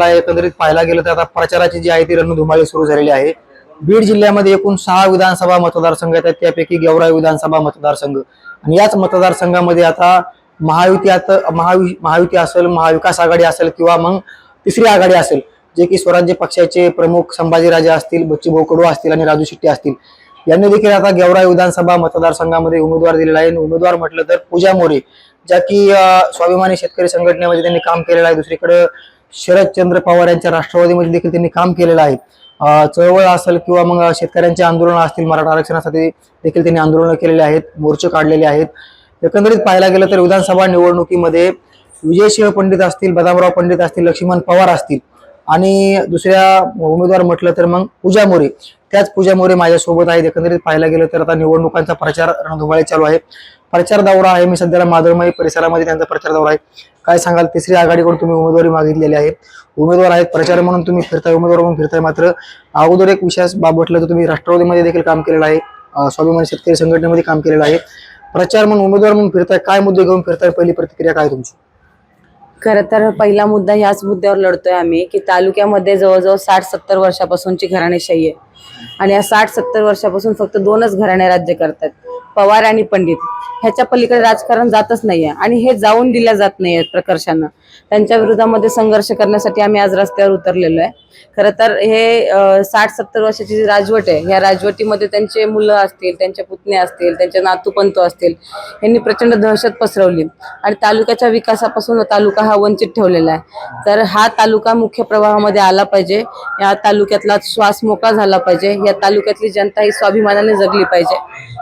एकंदरीत पाहायला गेलं तर आता प्रचाराची जी आहे ती रणधुमाळी सुरू झालेली आहे। बीड जिल्ह्यामध्ये एकूण 6 विधानसभा मतदारसंघ आहेत, त्यापैकी गेवराई विधानसभा मतदारसंघ आणि याच मतदारसंघामध्ये आता महायुती असेल, महाविकास आघाडी असेल किंवा मग तिसरी आघाडी असेल, जे की स्वराज्य पक्षाचे प्रमुख संभाजीराजे असतील, बच्चूभाऊ कडू असतील आणि राजू शेट्टी असतील, यांनी देखील आता गेवराई विधानसभा मतदारसंघामध्ये उमेदवार दिलेला आहे। उमेदवार म्हटलं तर पूजा मोरे, ज्या की स्वाभिमानी शेतकरी संघटनेमध्ये त्यांनी काम केलेलं आहे। दुसरीकडे शरदचंद्र पवार यांच्या राष्ट्रवादीमध्ये देखील त्यांनी काम केलेलं आहे। चळवळ असेल किंवा मग शेतकऱ्यांचे आंदोलन असतील, मराठा आरक्षणासाठी देखील त्यांनी आंदोलन केलेले आहेत, मोर्चे काढलेले आहेत। एकंदरीत पाहायला गेलं तर विधानसभा निवडणुकीमध्ये विजयसिंह पंडित असतील, बदामराव पंडित असतील, लक्ष्मण पवार असतील आणि दुसऱ्या उमेदवार म्हटलं तर मग पूजा मोरे, त्याच पूजा मोरे माझ्यासोबत आहेत। एकंदरीत पाहायला गेलं तर आता निवडणुकांचा प्रचार रणधुमाळी चालू आहे, प्रचार दौरा आहे। मी सध्याला माधवमाई परिसरामध्ये त्यांचा प्रचार दौरा आहे। काय सांगाल, तिसरी आघाडीकडून तुम्ही उमेदवारी मागितलेली आहे, उमेदवार आहेत, प्रचार म्हणून तुम्ही फिरताय, उमेदवार म्हणून फिरताय, मात्र अगोदर एक विषय बाबतलं तर तुम्ही राष्ट्रवादीमध्ये देखील काम केलेलं आहे, स्वाभिमानी शेतकरी संघटनेमध्ये काम केलेलं आहे, प्रचार म्हणून उमेदवार म्हणून फिरताय, काय मुद्दे घेऊन फिरताय, पहिली प्रतिक्रिया काय तुमची? खरं तर पहिला मुद्दा ह्याच मुद्द्यावर लढतोय आम्ही की तालुक्यामध्ये जवळजवळ 60-70 वर्षापासूनची घराणेशाही आहे आणि या 60-70 वर्षापासून फक्त 2च घराणे राज्य करतात, पवार आणि पंडित। ह्याच्या पलीकडे राजकारण जातच नाहीये आणि हे जाऊन दिल्या जात नाहीये प्रकर्षानं। त्यांच्या विरोधामध्ये संघर्ष करण्यासाठी आम्ही आज रस्त्यावर उतरलेलो आहे। खरं तर हे 60-70 वर्षाची जी राजवट आहे, ह्या राजवटीमध्ये त्यांचे मुलं असतील, त्यांचे पुतणे असतील, त्यांचे नातूपंत असतील, यांनी प्रचंड दहशत पसरवली आणि तालुक्याच्या विकासापासून तालुका हा वंचित ठेवलेला आहे। तर हा तालुका मुख्य प्रवाहामध्ये आला पाहिजे, या तालुक्यातला श्वास मोकळा झाला पाहिजे, या तालुक्यातली जनता ही स्वाभिमानाने जगली पाहिजे।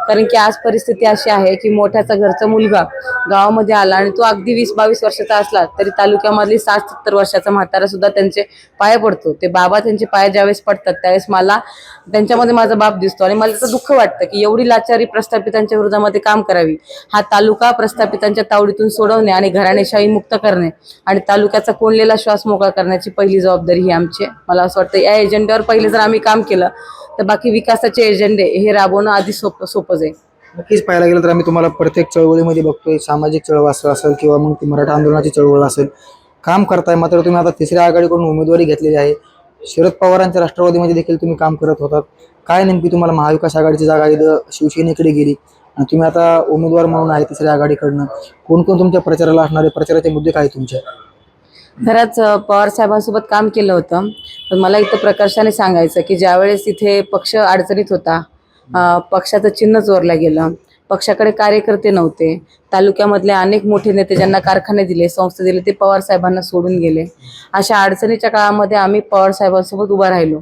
कारण की आज परिस्थिती अशी आहे की मोठ्याचा घरचा मुलगा गावामध्ये आला आणि तो अगदी 20-22 वर्षाचा असला तरी तालुक्यामधली 60-70 वर्षाचा म्हातारा सुद्धा त्यांचे पाय पडतो। ते बाबा त्यांचे पाय ज्यावेळेस पडतात त्यावेळेस मला त्यांच्यामध्ये माझा बाप दिसतो आणि मला त्याचं दुःख वाटतं की एवढी लाचारी प्रस्थापितांच्या विरोधामध्ये काम करावी। हा तालुका प्रस्थापितांच्या तावडीतून सोडवणे आणि घराणेशाही मुक्त करणे आणि तालुक्याचा कोंडलेला श्वास मोकळा करण्याची पहिली जबाबदारी ही आमची आहे। मला असं वाटतं या एजेंड्यावर पहिले जर आम्ही काम केलं तर बाकी विकासाचे एजेंडे हे राबवणं आधी सोपं जाईल। नक्कीच पाहायला गेलं तर आम्ही तुम्हाला प्रत्येक चळवळीमध्ये बघतोय, सामाजिक चळवळ असेल किंवा मग ती मराठा आंदोलनाची चळवळ असेल, काम करताय। मात्र तुम्ही आता तिसऱ्या आघाडीकडून उमेदवारी घेतलेली आहे, शरद पवारांच्या राष्ट्रवादीमध्ये देखील तुम्ही काम करत होतात। काय नेमकी तुम्हाला महाविकास आघाडीची जागा इथं शिवसेनेकडे गेली आणि तुम्ही आता उमेदवार म्हणून आहे तिसऱ्या आघाडीकडनं, कोण कोण तुमच्या प्रचाराला असणारे, प्रचाराचे मुद्दे काय तुमचे? खरंच पवार साहेबांसोबत काम केलं होतं, पण मला इथं प्रकर्षाने सांगायचं की ज्यावेळेस इथे पक्ष अडचणीत होता, पक्षाचं चिन्ह चोरलं गेलं, पक्षाकडे कार्यकर्ते नव्हते, तालुक्यामधले अनेक मोठे नेते ज्यांना कारखाने दिले, संस्था दिले, ते पवार साहेबांना सोडून गेले। अशा अडचणीच्या काळामध्ये आम्ही पवार साहेबांसोबत उभा राहिलो।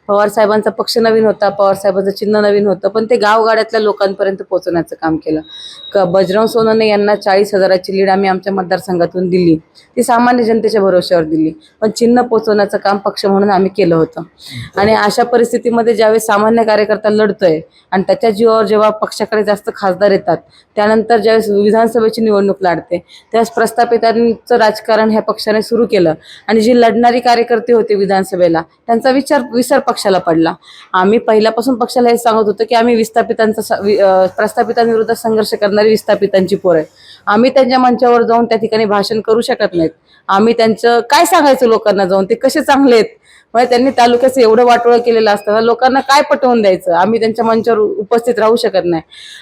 पवार साहेबांचा पक्ष नवीन होता, पवार साहेबांचं चिन्ह नवीन होतं, पण ते गावगाड्यातल्या लोकांपर्यंत पोहोचवण्याचं काम केलं। बजरंग सोनवणे यांना 40,000ची लीड आम्ही आमच्या मतदारसंघातून दिली, ती सामान्य जनतेच्या भरोश्यावर दिली, पण चिन्ह पोहोचवण्याचं काम पक्ष म्हणून आम्ही केलं होतं। आणि अशा परिस्थितीमध्ये ज्यावेळेस सामान्य कार्यकर्ता लढतोय आणि त्याच्या जीवावर जेव्हा पक्षाकडे जास्त खासदार येतात, त्यानंतर ज्यावेळेस विधानसभेची निवडणूक लागते त्यावेळेस प्रस्थापितांचं राजकारण ह्या पक्षाने सुरू केलं आणि जी लढणारी कार्यकर्ते होते विधानसभेला त्यांचा विसर पक्षाला पडला। आम्ही पहिल्यापासून पक्षाला हे सांगत होतो की आम्ही प्रस्थापितांविरुद्ध संघर्ष करणारी विस्थापितांची पोर आहे। आम्ही त्यांच्या मंचावर जाऊन त्या ठिकाणी भाषण करू शकत नाहीत, आम्ही त्यांचं काय सांगायचं लोकांना जाऊन ते कसे चांगले आहेत, म्हणजे त्यांनी तालुक्याचं एवढं वाटोळं केलेलं असतं, लोकांना काय पटवून द्यायचं, आम्ही त्यांच्या मंचावर उपस्थित राहू शकत नाही।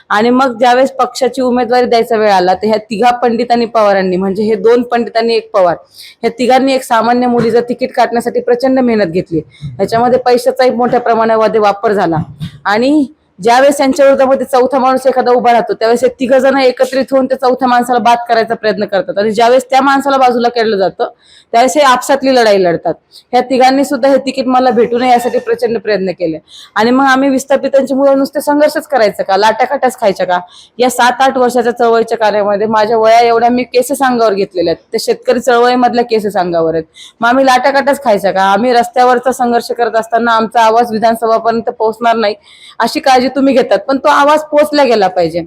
आणि मग ज्यावेळेस पक्षाची उमेदवारी द्यायचा वेळ आला तर ह्या तिघा पंडितांनी पवारांनी, म्हणजे हे 2 पंडितांनी 1 पवार, ह्या तिघांनी एक सामान्य मुलीचं तिकीट काढण्यासाठी प्रचंड मेहनत घेतली। ह्याच्यामध्ये पैशाचाही मोठ्या प्रमाणामध्ये वापर झाला आणि ज्यावेळेस त्यांच्या विरोधामध्ये चौथा माणूस एखादा उभा राहतो त्यावेळेस हे 3 जण एकत्रित होऊन त्या चौथ्या माणसाला बाद करायचा प्रयत्न करतात आणि ज्यावेळेस त्या माणसाला बाजूला केलं जातं त्यावेळेस हे आपसातली लढाई लढतात। ह्या तिघांनी सुद्धा हे तिकीट मला भेटू नये यासाठी प्रचंड प्रयत्न केले आणि मग आम्ही विस्थापितांची मुलं नुसते संघर्षच करायचं का, लाटाकाटाच खायच्या का? या 7-8 वर्षाच्या चळवळीच्या कार्यामध्ये माझ्या वया एवढ्या मी केसेस अंगावर घेतलेल्या आहेत, ते शेतकरी चळवळीमधल्या केसेस अंगावर आहेत, मग आम्ही लाटाकाटाच खायच्या का? आम्ही रस्त्यावरचा संघर्ष करत असताना आमचा आवाज विधानसभापर्यंत पोहोचणार नाही अशी काळजी तुम्ही घेतात, पण तो आवाज पोहोचला गेला पाहिजे।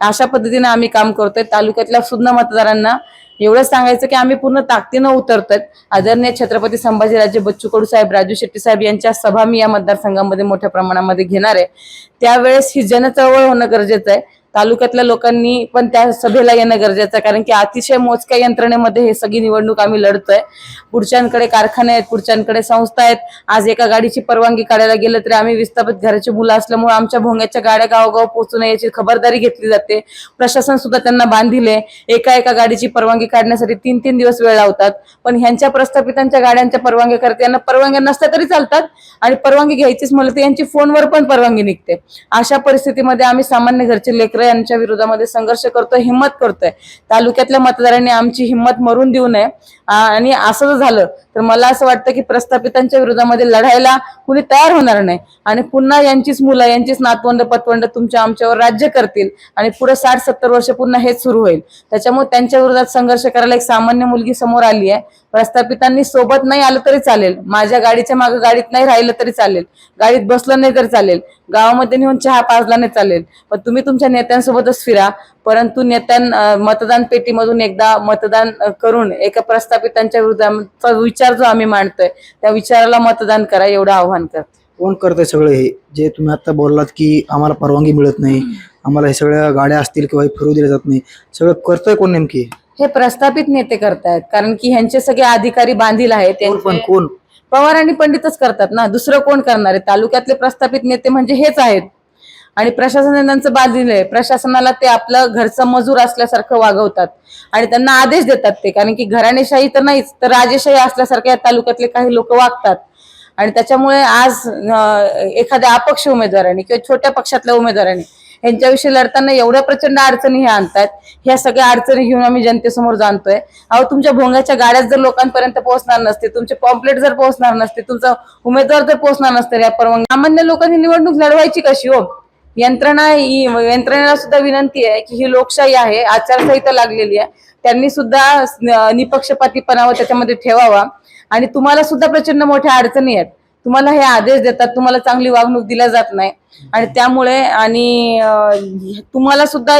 अशा पद्धतीने आम्ही काम करतोय। तालुक्यातल्या सुद्धा मतदारांना एवढं सांगायचं की आम्ही पूर्ण ताकदीनं उतरतोय। आदरणीय छत्रपती संभाजीराजे बच्चू कडू साहेब, राजू शेट्टी साहेब यांच्या सभा मी या मतदारसंघामध्ये मोठ्या प्रमाणामध्ये घेणार आहे, त्यावेळेस ही जनचळवळ होणं गरजेचं आहे। तालुक्यातल्या लोकांनी पण त्या सभेला येणं गरजेचं आहे, कारण की अतिशय मोजक्या यंत्रणेमध्ये हे सगळी निवडणूक आम्ही लढतोय. पुढच्यांकडे कारखाने आहेत, पुढच्यांकडे संस्था आहेत. आज एका गाडीची परवानगी काढायला गेलं तरी आम्ही विस्थापित घराची मुलं असल्यामुळे आमच्या भोंग्याच्या गाड्या गावोगाव पोहोचू नये याची खबरदारी घेतली जाते. प्रशासन सुद्धा त्यांना बांधिले. एका गाडीची परवानगी काढण्यासाठी 3-3 दिवस वेळ लावतात. पण ह्यांच्या प्रस्थापितांच्या गाड्यांच्या परवानग्या करते, यांना परवानग्या नसत्या तरी चालतात आणि परवानगी घ्यायचीच म्हणलं तर यांची फोनवर पण परवानगी निघते. अशा परिस्थितीमध्ये आम्ही सामान्य घरचे लेकरं यांच्या विरोधामध्ये संघर्ष करतोय, हिंमत करतोय. तालुक्यातल्या मतदारांनी आमची हिंमत मरून देऊ नये. आणि असं जर झालं तर मला असं वाटतं की प्रस्थापितांच्या विरोधामध्ये लढायला कुणी तयार होणार नाही आणि पुन्हा यांचीच मुलं, यांचीच नातवंड पतवंड तुमच्या आमच्यावर राज्य करतील आणि पुढे 60-70 वर्ष पुन्हा हेच सुरू होईल. त्याच्यामुळे त्यांच्या विरोधात संघर्ष करायला एक सामान्य मुलगी समोर आली आहे. प्रस्थापितांनी सोबत नाही आलं तरी चालेल, माझ्या गाडीच्या मागे गाडीत नाही राहिलं तरी चालेल, गाडीत बसलं नाही तरी चालेल, गावामध्ये नेऊन चहा पाजला नाही चालेल, पण तुम्ही तुमच्या नेत्यांसोबतच फिरा. परंतु मतदान पेटीमधून एकदा मतदान करून एका प्रस्थापितांच्या विरोधाचा विचार जो आम्ही मांडतोय त्या विचाराला मतदान करा, एवढं आव्हान करते. कोण करतंय सगळं हे जे तुम्ही आता बोललात की आम्हाला परवानगी मिळत नाही, आम्हाला हे सगळ्या गाड्या असतील किंवा हे फिरू दिल्या जात नाही, सगळं करतोय कोण नेमकी? हे प्रस्थापित नेते करतायत, कारण की ह्यांचे सगळे अधिकारी बांधील आहेत. कोण? पवार आणि पंडितच करतात ना, दुसरं कोण करणार आहे? तालुक्यातले प्रस्थापित नेते म्हणजे हेच आहेत आणि प्रशासन त्यांचं बांधील आहे. प्रशासनाला ते आपलं घरचा मजूर असल्यासारखं वागवतात आणि त्यांना आदेश देतात ते, कारण की घराणेशाही तर नाहीच तर राजेशाही असल्यासारख्या तालुक्यातले काही लोक वागतात. आणि त्याच्यामुळे आज एखाद्या अपक्ष उमेदवारांनी किंवा छोट्या पक्षातल्या उमेदवारांनी यांच्याविषयी लढताना एवढ्या प्रचंड अडचणी ह्या आणतात. ह्या सगळ्या अडचणी घेऊन आम्ही जनतेसमोर जाणतोय. अहो, तुमच्या भोंगाच्या गाड्यात जर लोकांपर्यंत पोहोचणार नसते, तुमचे पॉम्पलेट जर पोहोचणार नसते, तुमचा उमेदवार जर पोहोचणार नसते या परवानगी, सामान्य लोकांनी निवडणूक लढवायची कशी हो? यंत्रणेला सुद्धा विनंती आहे की ही लोकशाही आहे, आचारसंहिता लागलेली आहे, त्यांनी सुद्धा निपक्षपातीपणावर त्याच्यामध्ये ठेवावा. आणि तुम्हाला सुद्धा प्रचंड मोठ्या अडचणी आहेत, तुम्हाला हे आदेश देतात, तुम्हाला चांगली वागणूक दिल्या जात नाही आणि त्यामुळे आणि तुम्हाला सुद्धा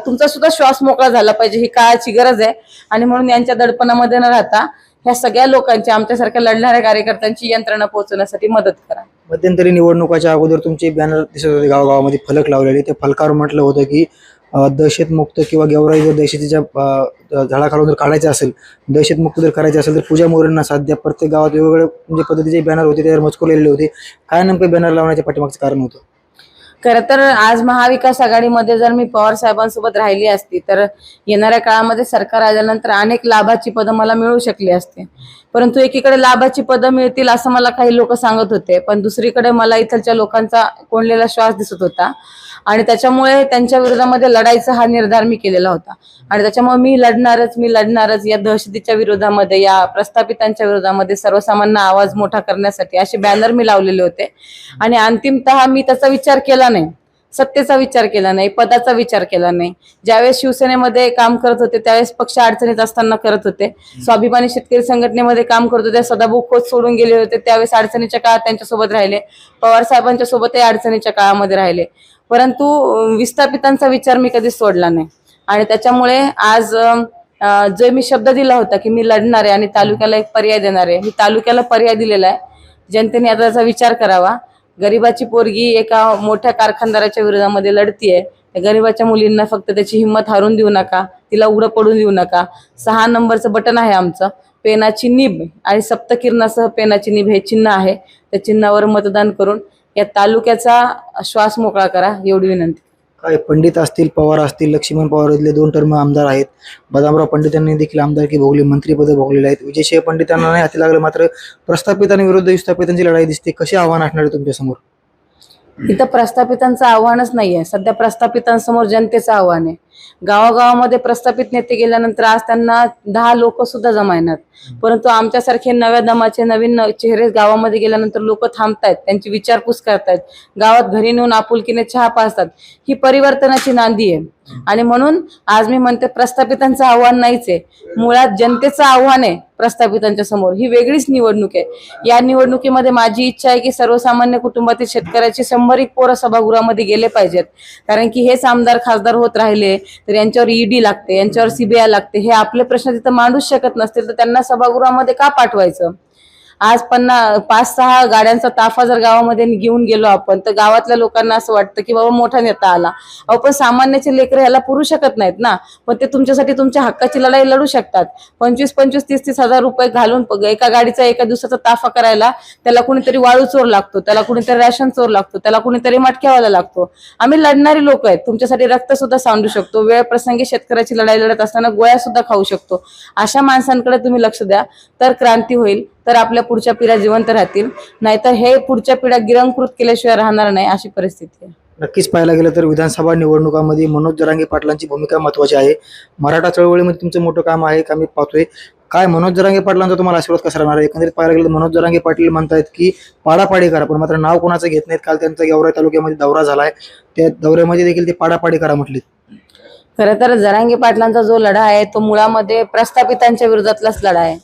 तुमचा सुद्धा श्वास मोकळा झाला पाहिजे, ही काळाची गरज आहे. आणि म्हणून यांच्या दडपणामध्ये न राहता ह्या सगळ्या लोकांची, आमच्यासारख्या लढणाऱ्या कार्यकर्त्यांची यंत्रणा पोहोचवण्यासाठी मदत करा. मध्यंतरी निवडणुकाच्या अगोदर तुमचे बॅनर दिसत होते गावागावामध्ये, फलक लावलेले. त्या फलकावर म्हटलं होतं की दहशतमुक्त किंवा गेवराई जर दहशतीच्या झाडाखालून जर काढायचं असेल, दहशतमुक्त जर करायचं असेल तर पूजा मोरेंना साथ द्या. प्रत्येक गावात वेगवेगळ्या म्हणजे पद्धतीचे बॅनर होते, त्यावर मजकूर लिहिलेले होते. काय नेमकं बॅनर लावण्याच्या पाठीमागचं कारण होतं? खरं तर आज महाविकास आघाडीमध्ये जर मी पवार साहेबांसोबत राहिली असती तर येणाऱ्या काळामध्ये सरकार आल्यानंतर अनेक लाभाची पदं मला मिळू शकली असते. परंतु एकीकडे लाभाची पदं मिळतील असं मला काही लोक सांगत होते, पण दुसरीकडे मला इथलच्या लोकांचा कोंडलेला श्वास दिसत होता आणि त्याच्यामुळे त्यांच्या विरोधामध्ये लढायचा हा निर्धार मी केलेला होता. आणि त्याच्यामुळे मी लढणारच या दहशतीच्या विरोधामध्ये, या प्रस्थापितांच्या विरोधामध्ये सर्वसामान्य आवाज मोठा करण्यासाठी असे बॅनर मी लावलेले होते. आणि अंतिमतः मी त्याचा विचार केला नाही, सत्तेचा विचार केला नाही, पदाचा विचार केला नाही. ज्यावेळेस शिवसेनेमध्ये काम करत होते त्यावेळेस पक्ष अडचणीत असताना करत होते, स्वाभिमानी शेतकरी संघटनेमध्ये काम करत होते, सदाभाऊ खोत सोडून गेले होते त्यावेळेस अडचणीच्या काळात त्यांच्यासोबत राहिले, पवार साहेबांच्या सोबतही अडचणीच्या काळामध्ये राहिले. परंतु विस्थापितांचा विचार मी कधीच सोडला नाही. आणि त्याच्यामुळे आज जो मी शब्द दिला होता की मी लढणार आहे आणि तालुक्याला एक पर्याय देणार आहे, मी तालुक्याला पर्याय दिलेला आहे. जनतेने आता त्याचा विचार करावा. गरिबाची पोरगी एका मोठ्या कारखानदाराच्या विरोधामध्ये लढतीये, गरिबाच्या मुलींना फक्त त्याची हिंमत हारून देऊ नका, तिला उघडं पडून देऊ नका. 6 नंबरचं बटन आहे आमचं, पेनाची निभ आणि सप्तकिरणासह पेनाची निभ हे चिन्ह आहे, त्या चिन्हावर मतदान करून या तालुक्याचा श्वास मोकळा करा, एवढी विनंती. काय पंडित असतील, पवार असतील, लक्ष्मण पवार इथले 2 टर्म आमदार आहेत, बदामराव पंडितांनी देखील आमदारकी भोगली, मंत्रीपद भोगलेले आहेत. विजयसिंह पंडितांना नाही हाती लागलं, मात्र प्रस्थापितांविरुद्ध विस्थापितांची लढाई दिसते. कशी आव्हान असणार आहे तुमच्या समोर? इथं प्रस्थापितांचं आव्हानच नाहीये, सध्या प्रस्थापितांसमोर जनतेचं आव्हान आहे. गावागावामध्ये प्रस्थापित नेते गेल्यानंतर आज त्यांना 10 लोक सुद्धा जमायनात, परंतु आमच्यासारखे नव्या दमाचे नवीन चेहरे गावामध्ये गेल्यानंतर लोक थांबतायत, त्यांची विचारपूस करतायत, गावात घरी नेऊन आपुलकीने चहा पाजतात. ही परिवर्तनाची नांदी आहे. आणि म्हणून आज मी म्हणते प्रस्थापितांचं आव्हान नाहीच आहे, मुळात जनतेचं आव्हान आहे प्रस्थापितांच्या समोर. ही वेगळीच निवडणूक आहे. या निवडणुकीमध्ये माझी इच्छा आहे की सर्वसामान्य कुटुंबातील शेतकऱ्याचे 100 पोरं सभागृहामध्ये गेले पाहिजेत, कारण की हेच आमदार खासदार होत राहिले तर यांच्यावर ईडी लागते, यांच्यावर सीबीआय लागते. हे आपले प्रश्न तिथं मांडूच शकत नसतील तर त्यांना सभागृहामध्ये का पाठवायचं? आज 5-6 गाड्यांचा ताफा जर गावामध्ये घेऊन गेलो आपण, तर गावातल्या लोकांना असं वाटतं की बाबा मोठा नेता आला. अहो पण सामान्याचे लेकरं ह्याला पुरू शकत नाहीत ना, पण ते तुमच्यासाठी तुमच्या हक्काची लढाई लढू शकतात. 25-25, 30-30 हजार रुपये घालून एका गाडीचा एका दिवसाचा ताफा करायला त्याला कुणीतरी वाळू चोर लागतो, त्याला कुणीतरी रॅशन चोर लागतो, त्याला कुणीतरी मटक्यावाला लागतो. आम्ही लढणारी लोक आहेत, तुमच्यासाठी रक्त सुद्धा सांडू शकतो, वेळ प्रसंगी शेतकऱ्याची लढाई लढत असताना गोळ्या सुद्धा खाऊ शकतो. अशा माणसांकडे तुम्ही लक्ष द्या, तर क्रांती होईल, तर आपल्या पुढच्या पिढ्या जिवंत राहतील. नाहीतर हे पुढच्या पिढ्या गिरंकृत केल्याशिवाय राहणार नाही, अशी परिस्थिती आहे. नक्कीच पाहायला गेलं तर विधानसभा निवडणुकांमध्ये मनोज जरांगे पाटलांची भूमिका महत्त्वाची आहे. मराठा चळवळीमध्ये तुमचं मोठं काम आहे का मी पाहतोय. काय मनोज जरांगे पाटलांचा तुम्हाला आशीर्वाद कसा राहणार आहे? एकंदरीत पाहायला गेलं तर मनोज जरांगे पाटील म्हणतायत की पाडापाडी करा, पण मात्र नाव कोणाचं घेत नाहीत. काल त्यांचा गेवराई तालुक्यामध्ये दौरा झालाय, त्या दौऱ्यामध्ये देखील ते पाडापाडी करा म्हटले. खरं तर जरांगे पाटलांचा जो लढा आहे तो मुळामध्ये प्रस्थापितांच्या विरोधातलाच लढा आहे.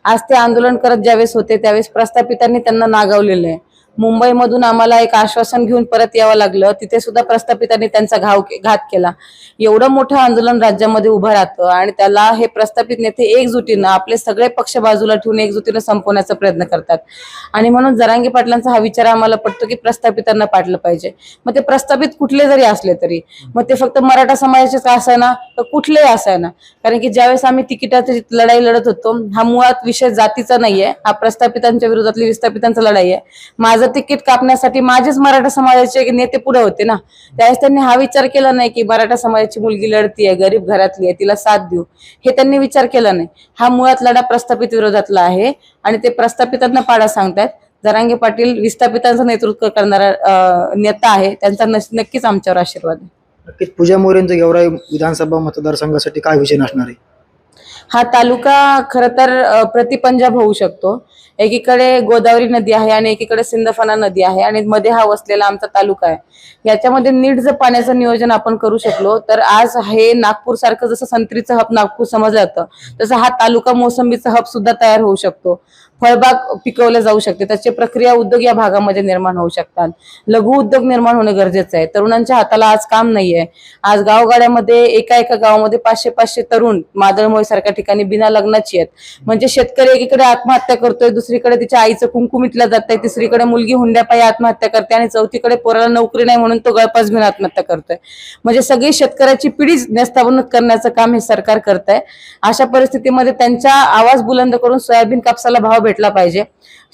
आज ते आंदोलन करत ज्यावेळेस होते त्यावेळेस प्रस्थापितांनी त्यांना नागावलेलं आहे. मुंबईमधून आम्हाला एक आश्वासन घेऊन परत यावं लागलं, तिथे सुद्धा प्रस्थापितांनी त्यांचा घात केला. एवढं मोठं आंदोलन राज्यामध्ये उभं राहतं आणि त्याला हे प्रस्थापित नेते एकजुटीनं आपले सगळे पक्ष बाजूला ठेवून एकजुटीनं संपवण्याचा प्रयत्न करतात. आणि म्हणून जरांगे पाटलांचा हा विचार आम्हाला पडतो की प्रस्थापितांना पाडलं पाहिजे. मग ते प्रस्थापित कुठले जरी असले तरी, मग ते फक्त मराठा समाजाचेच असायना तर कुठलेही असायना, कारण की ज्यावेळेस आम्ही तिकिटाची लढाई लढत होतो, हा मुळात विषय जातीचा नाहीये, हा प्रस्थापितांच्या विरोधातली विस्थापितांचा लढाई आहे. माझं तिकीट कापण्यासाठी माझेच मराठा समाजाचे नेते पुढे होते ना, त्यावेळेस त्यांनी हा विचार केला नाही की मराठा समाजाची मुलगी लढतीये, गरीब घरातली आहे, तिला साथ देऊ, हे त्यांनी विचार केला नाही. हा मुळात लढा प्रस्थापित विरोधातला आहे आणि ते प्रस्थापितांना पाडा सांगतात. जरांगे पाटील विस्थापितांचं नेतृत्व करणारा नेता आहे, त्यांचा नक्कीच आमच्यावर आशीर्वाद आहे. नक्कीच पूजा मोरेंचं गेवराई विधानसभा मतदारसंघासाठी काय विजन असणार आहे? हा तालुका खर तर प्रतिपंजाब होऊ शकतो. एकीकडे गोदावरी नदी आहे आणि एकीकडे सिंदफणा नदी आहे आणि मध्ये हा वसलेला आमचा तालुका आहे. याच्यामध्ये नीट जर पाण्याचं नियोजन आपण करू शकलो तर आज हे नागपूर सारखं जसं संत्रीचं हब नागपूर समजलं जातं, तसं हा तालुका मोसंबीचा हब सुद्धा तयार होऊ शकतो. फळबाग पिकवले जाऊ शकते, त्याची प्रक्रिया उद्योग या भागामध्ये निर्माण होऊ शकतात. लघु उद्योग निर्माण होणं गरजेचं आहे. तरुणांच्या हाताला आज काम नाहीये. आज गावगाड्यामध्ये एका गावामध्ये 500-500 तरुण मादळमोई सारख्या ठिकाणी बिना लग्नाची आहेत. म्हणजे शेतकरी एकीकडे आत्महत्या करतोय, दुसरीकडे तिच्या आईचं कुंकू मिटलं जातंय, तिसरीकडे मुलगी हुंड्यापायी आत्महत्या करते आणि चौथीकडे पोराला नोकरी नाही म्हणून तो गळपास घेऊन आत्महत्या करतोय. म्हणजे सगळी शेतकऱ्याची पिढीच नेस्ताभूत करण्याचं काम हे सरकार करत आहे. अशा परिस्थितीमध्ये त्यांचा आवाज बुलंद करून सोयाबीन कापसाला भाव भेटला पाहिजे,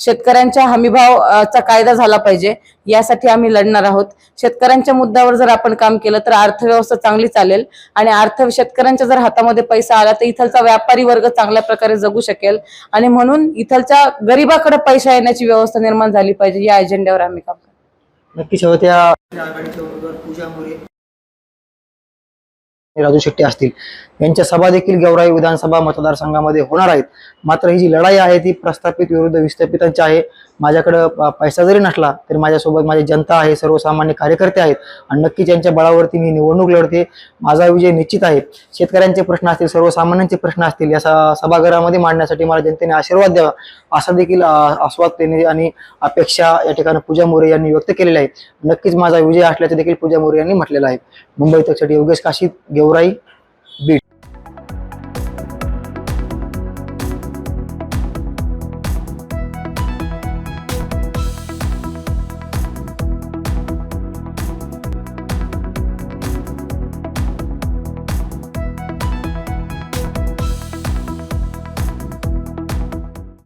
शेतकऱ्यांच्या हमीभावचा कायदा झाला पाहिजे, यासाठी आम्ही लढणार आहोत. शेतकऱ्यांच्या मुद्द्यावर जर आपण काम केलं तर अर्थव्यवस्था चांगली चालेल आणि शेतकऱ्यांच्या जर हातामध्ये पैसा आला तर इथलचा व्यापारी वर्ग चांगल्या प्रकारे जगू शकेल आणि म्हणून इथलच्या गरीबाकडे पैसा येण्याची व्यवस्था निर्माण झाली पाहिजे, या एजेंड्यावर आम्ही काम करतो. नक्कीच होत्या आघाडीच्या उमेदवार पूजा मोरे, राजू शेट्टी असतील, यांच्या सभा देखील गेवराई विधानसभा मतदारसंघामध्ये होणार आहेत. मात्र ही जी लढाई आहे ती प्रस्थापित विरुद्ध विस्थापितांची आहे. माझ्याकडे पैसा जरी नसला तरी माझ्यासोबत माझी जनता आहे, सर्वसामान्य कार्यकर्ते आहेत आणि नक्कीच यांच्या बळावरती मी निवडणूक लढते. माझा विजय निश्चित आहे. शेतकऱ्यांचे प्रश्न असतील, सर्वसामान्यांचे प्रश्न असतील, या सभागृहामध्ये मांडण्यासाठी मला जनतेने आशीर्वाद द्यावा, असा देखील आस्वाद त्यांनी आणि अपेक्षा या ठिकाणी पूजा मोरे यांनी व्यक्त केलेली आहे. नक्कीच माझा विजय असल्याचे देखील पूजा मोरे यांनी म्हटलेलं आहे. मुंबई तकसाठी योगेश काशीद, गेवराई.